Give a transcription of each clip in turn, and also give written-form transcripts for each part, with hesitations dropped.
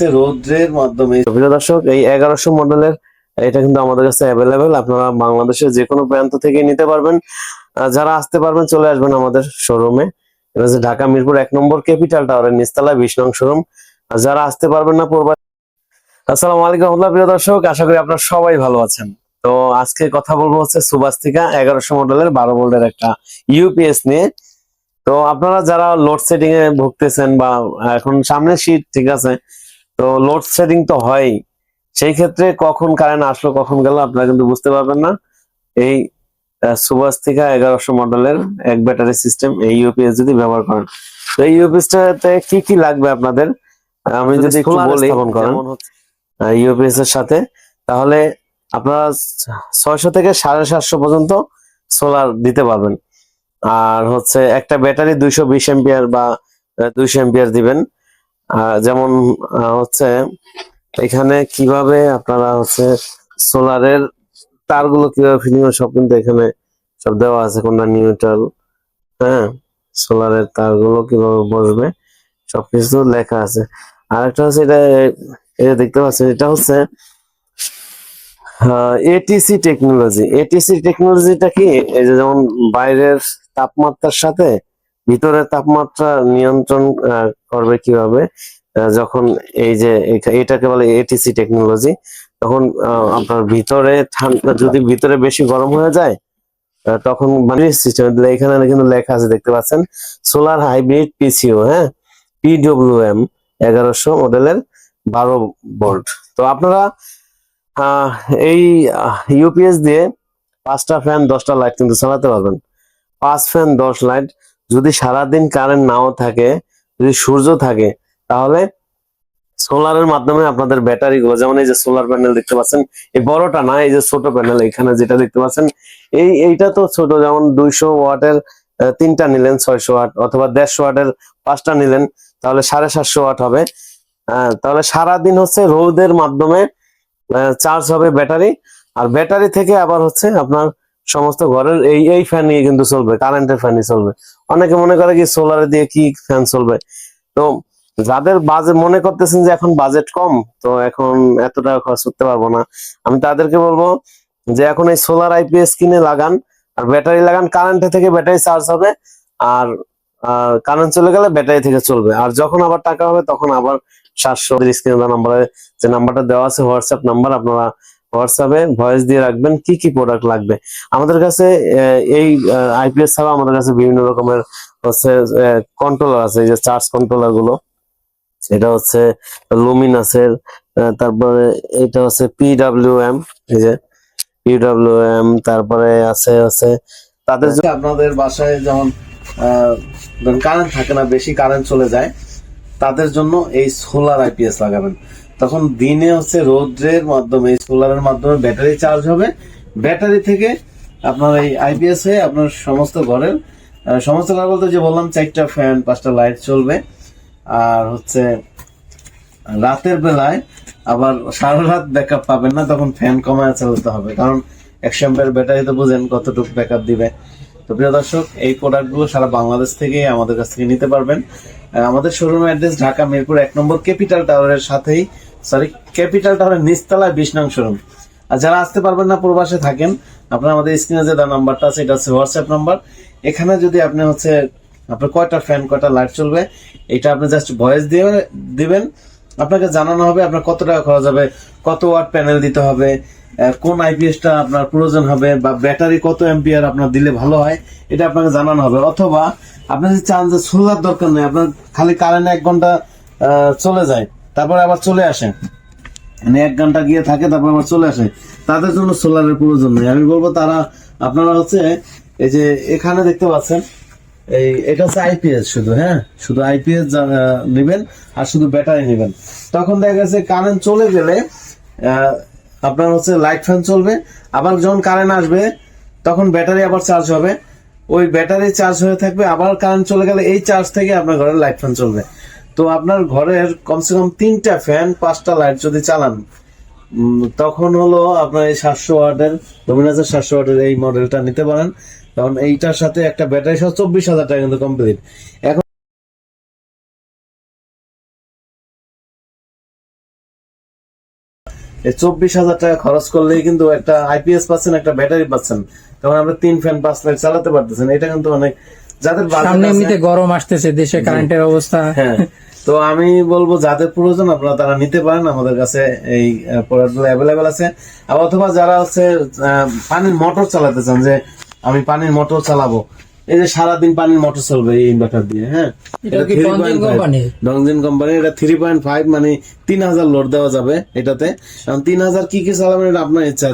হচ্ছে রৌদ্রের মাধ্যমে। প্রিয় দর্শক, এই 1100 মডেলের এটা কিন্তু আমাদের কাছে অ্যাভেলেবেল। আপনারা বাংলাদেশের যে কোনো প্রান্ত থেকে নিতে পারবেন। যারা আসতে পারবেন চলে আসবেন আমাদের শোরুমে। এটা হচ্ছে ঢাকা মিরপুর 1 নম্বর ক্যাপিটাল টাওয়ারের নিচতলা 20 নং শোরুম। আর যারা আসতে পারবেন না আসসালামু আলাইকুম রহমতুল্লাহ। প্রিয় দর্শক, আশা করি আপনারা সবাই ভালো আছেন। তো আজকে কথা বলবো হচ্ছে সুবাস্তিকা 1100 মডেলের 12 ভোল্টের একটা ইউপিএস নিয়ে। তো আপনারা যারা লোডশেডিং এ ভুগতেছেন বা এখন সামনে শীত, ঠিক আছে, তো লোডশেডিং তো হয়, সেই ক্ষেত্রে কখন কারেন্ট আসলো কখন গেল আপনারা কিন্তু বুঝতে পারবেন না। এই সুবাস্তিকা 1100 মডেলের এক ব্যাটারি সিস্টেম এই ইউপিএস যদি ব্যবহার করেন, তো এই ইউপিএসটাতে কি কি লাগবে আপনাদের আমি যদি একটু বলি। স্থাপন করেন ইউপিএস এর সাথে, তাহলে আপনারা 600 থেকে 750 পর্যন্ত সোলার দিতে পারবেন। আর হচ্ছে একটা ব্যাটারি 220 এম্পিয়ার বা 200 এম্পিয়ার দিবেন। যেমন হচ্ছে এখানে কিভাবে আপনারা হচ্ছে সোলারের তারগুলো কিভাবে ফিটিং সব কিন্তু এখানে সব দেওয়া আছে, কোনটা নিউট্রাল, হ্যাঁ, সোলারের তারগুলো কিভাবে বসবে সবকিছু লেখা আছে। আর একটা হচ্ছে এটা দেখতে পাচ্ছেন, এটা হচ্ছে এটিসি টেকনোলজি। এটিসি টেকনোলজিটা কি, এই যে যেমন বাইরের তাপমাত্রার সাথে ভিতরের তাপমাত্রা নিয়ন্ত্রণ করবে কিভাবে, যখন এই যে এটাকে বলে এটিসি টেকনোলজি। তখন আপনার ভিতরে ঠান্ডা, যদি ভিতরে বেশি গরম হয়ে যায় তখন মানে সিস্টেম এখানে কিন্তু লেখা আছে, দেখতে পাচ্ছেন, সোলার হাইব্রিড পিসিও, হ্যাঁ, পিডব্লিউএম 1100 মডেলের 12 ভোল্ট। তো আপনারা এই ইউপিএস দিয়ে 5টা ফ্যান 10টা লাইট কিন্তু চালাতে পারবেন। 5 ফ্যান 10 লাইট। যদি সারাদিন কারেন্ট নাও থাকে, যদি সূর্য থাকে, তাহলে সোলারের মাধ্যমে আপনাদের ব্যাটারি গুলো, যেমন এই যে সোলার প্যানেল দেখতে পাচ্ছেন, এই বড়টা না, এই যে ছোট প্যানেল এখানে যেটা দেখতে পাচ্ছেন, এইটা তো ছোট, যেমন 200 ওয়াটের 3টা নিলেন 600 ওয়াট, অথবা 150 ওয়াটের 5টা নিলেন, তাহলে 750 ওয়াট হবে। তাহলে সারাদিন হচ্ছে রোদের মাধ্যমে চার্জ হবে ব্যাটারি। আর ব্যাটারি থেকে আবার হচ্ছে আপনার সমস্ত ঘরের এই ফ্যান নিয়ে কিন্তু চলবে, কারেন্টের ফ্যানই চলবে। অনেকে মনে করে কি সোলারে দিয়ে কি ফ্যান চলবে। তো যাদের বাজেট মনে করতেছেন যে এখন বাজেট কম, তো এখন এত টাকা খরচ করতে পারবো না, আমি তাদেরকে বলবো যে এখন এই সোলার আইপিএস কিনে লাগান আর ব্যাটারি লাগান। কারেন্ট থেকে ব্যাটারি চার্জ হবে, আর কারেন্ট চলে গেলে ব্যাটারি থেকে চলবে। আর যখন আবার টাকা হবে তখন আবার 700 স্ক্রিনে নাম্বারে, যে নাম্বারটা দেওয়া আছে হোয়াটসঅ্যাপ নাম্বার, আপনারা হোয়াটসঅ্যাপে ভয়েস দিয়ে রাখবেন কি কি প্রোডাক্ট লাগবে। আমাদের কাছে এই আইপিএস ছাড়া আমাদের কাছে বিভিন্ন রকমের হচ্ছে কন্ট্রোলার আছে, এই যে চার্জ কন্ট্রোলার গুলো, এটা হচ্ছে লুমিনাসের। তারপরে এটা হচ্ছে পিডব্লিউএম, এই যে পিডব্লিউএম। তারপরে আছে হচ্ছে তাদের আপনাদের বাসায় যেমন কারেন্ট থাকে না, বেশি কারেন্ট চলে যায়, তাদের জন্য এই সোলার আইপিএস লাগাবেন। তখন দিনে হচ্ছে রৌদ্রের মাধ্যমে, এই সোলারের মাধ্যমে ব্যাটারি চার্জ হবে, ব্যাটারি থেকে আপনার এই আইপিএস হয়ে আপনার সমস্ত ঘরের সমস্ত ঘর বলতে যে বললাম 4টা ফ্যান 5টা লাইট চলবে। আর হচ্ছে রাতের বেলায় আবার সারা রাত ব্যাকআপ পাবেন না, তখন ফ্যান কমায় চালাতে হবে, কারণ 100 অ্যাম্পিয়ার ব্যাটারি তো বুঝেন কতটুকু ব্যাকআপ দিবে। তো প্রিয় দর্শক, এই প্রোডাক্টগুলো সারা বাংলাদেশ থেকে আমাদের কাছ থেকে নিতে পারবেন। আমাদের শোরুম অ্যাড্রেস ঢাকা মিরপুর 1 নম্বর ক্যাপিটাল টাওয়ারের সাথেই, ক্যাপিটাল টাওয়ারের নিচতলায় 20 নং শোরুম। আর যারা আসতে পারবেন না, প্রবাসে থাকেন, আপনারা আমাদের স্ক্রিনে যে নাম্বারটা আছে, এটা হচ্ছে হোয়াটসঅ্যাপ নাম্বার। এখানে যদি আপনি হচ্ছে আপনার কয়টা ফ্যান কয়টা লাইট চলবে, এটা আপনি জাস্ট ভয়েস দিয়ে দিবেন, আপনাকে জানানো হবে আপনার কত টাকা খরচ হবে, কত ওয়াট প্যানেল দিতে হবে, কোন আইপিএসটা আপনার প্রয়োজন হবে, বা ব্যাটারি কত এম্পিয়ার আপনার দিলে ভালো হয়, এটা আপনাকে জানানো হবে। অথবা আপনি যদি চান যে সোলার দরকার নেই, আপনার খালি কারেন্ট 1 ঘন্টা চলে যায় তারপরে আবার চলে আসে, মানে 1 ঘন্টা গিয়ে থাকে তারপর আবার চলে আসে, তাদের জন্য সোলারের প্রয়োজন নেই। আমি বলবো তারা আপনারা হচ্ছে এই যে এখানে দেখতে পাচ্ছেন, এটা হচ্ছে আইপিএস শুধু, হ্যাঁ, শুধু আইপিএস নেবেন আর শুধু ব্যাটারি নেবেন। তখন দেখা গেছে কারেন্ট চলে গেলে আপনার হচ্ছে লাইট ফ্যান চলবে, আবার যখন কারেন্ট আসবে তখন ব্যাটারি আবার চার্জ হবে, ওই ব্যাটারি চার্জ হয়ে থাকবে, আবার কারেন্ট চলে গেলে এই চার্জ থেকে আপনার ঘরের লাইট ফ্যান চলবে। তো আপনার ঘরের কমসে কম 3টা ফ্যান 5টা লাইট যদি চালান, তখন হলো আপনার এই 700 ওয়াটের লুমিনাসের 700 ওয়াটের এই মডেলটা নিতে পারেন। কারণ এইটার সাথে একটা ব্যাটারি সহ 24,000 টাকা কিন্তু কমপ্লিট। এখন এই 24,000 টাকা খরচ করলেই কিন্তু একটা আইপিএস পাচ্ছেন, একটা ব্যাটারি পাচ্ছেন, তখন আপনি 3 ফ্যান 5 লাখ চালাতে পারতেছেন। এটা কিন্তু অনেক, যাদের বাজেট সামনে আছে, এমনিতে গরম আসতেছে, দেশে কারেন্টের অবস্থা। হ্যাঁ, তো আমি বলবো যাদের প্রয়োজন আপনারা তারা নিতে পারেন, আমাদের কাছে এই প্রোডাক্টগুলো অ্যাভেলেবেল আছে। আবার অথবা যারা হচ্ছে পানির মোটর চালাতে চান, যে আমি পানির মোটর চালাবো, এই যে সারাদিন পানির মোটর চলবে এই ইনভার্টার দিয়ে, হ্যাঁ, এটা কি টনজিন কোম্পানি? ডংজিন কোম্পানি, এটা 3.5 মানে 3000 লোড দেওয়া যাবে এটাতে। কারণ 3000 কি কি চালাবেন এটা আপনার ইচ্ছা।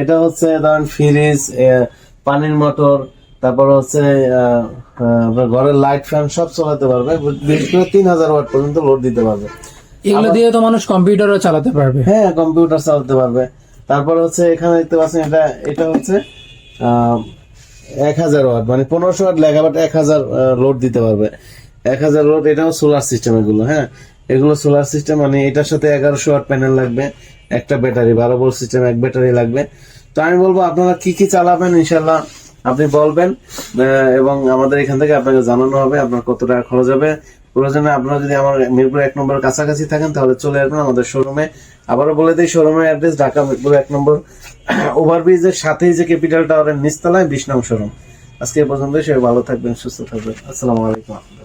এটা হচ্ছে ধরেন ফ্রিজ, পানির মোটর, তারপর হচ্ছে আপনার ঘরের লাইট ফ্যান সব চালাতে পারবে। বিশেষ করে 3000 ওয়াট পর্যন্ত লোড দিতে পারবে। এগুলো দিয়ে তো মানুষ কম্পিউটারও চালাতে পারবে। হ্যাঁ, কম্পিউটার চালাতে পারবে। তারপর হচ্ছে এখানে দেখতে পাচ্ছেন এটা হচ্ছে 1000 ওয়াট মানে 1500 ওয়াট লেগাবাট 1000 লোড দিতে পারবে। 1000 লোড, এটাও সোলার সিস্টেম এগুলো। হ্যাঁ, এগুলো সোলার সিস্টেম, মানে এটার সাথে 1100 ওয়াট প্যানেল লাগবে, একটা ব্যাটারি 12 ভোল্ট সিস্টেম, এক ব্যাটারি লাগবে। তো আমি বলবো আপনারা কি কি চালাবেন ইনশাল্লাহ আপনি বলবেন, এবং আমাদের এখান থেকে আপনাকে জানানো হবে আপনার কত টাকা খরচ হবে। প্রয়োজনে আপনারা যদি আমার মিরপুর 1 নম্বরের কাছাকাছি থাকেন তাহলে চলে আসবেন আমাদের শোরুমে। আবারও বলে দিই, শোরুমের অ্যাড্রেস ঢাকা মিরপুর 1 নম্বর ওভারব্রিজের সাথেই যে ক্যাপিটাল টাওয়ারের নিচতলায় 20 নং শোরুম। আজকে এ পর্যন্তই, সবাই ভালো থাকবেন, সুস্থ থাকবেন। আসসালামু আলাইকুম।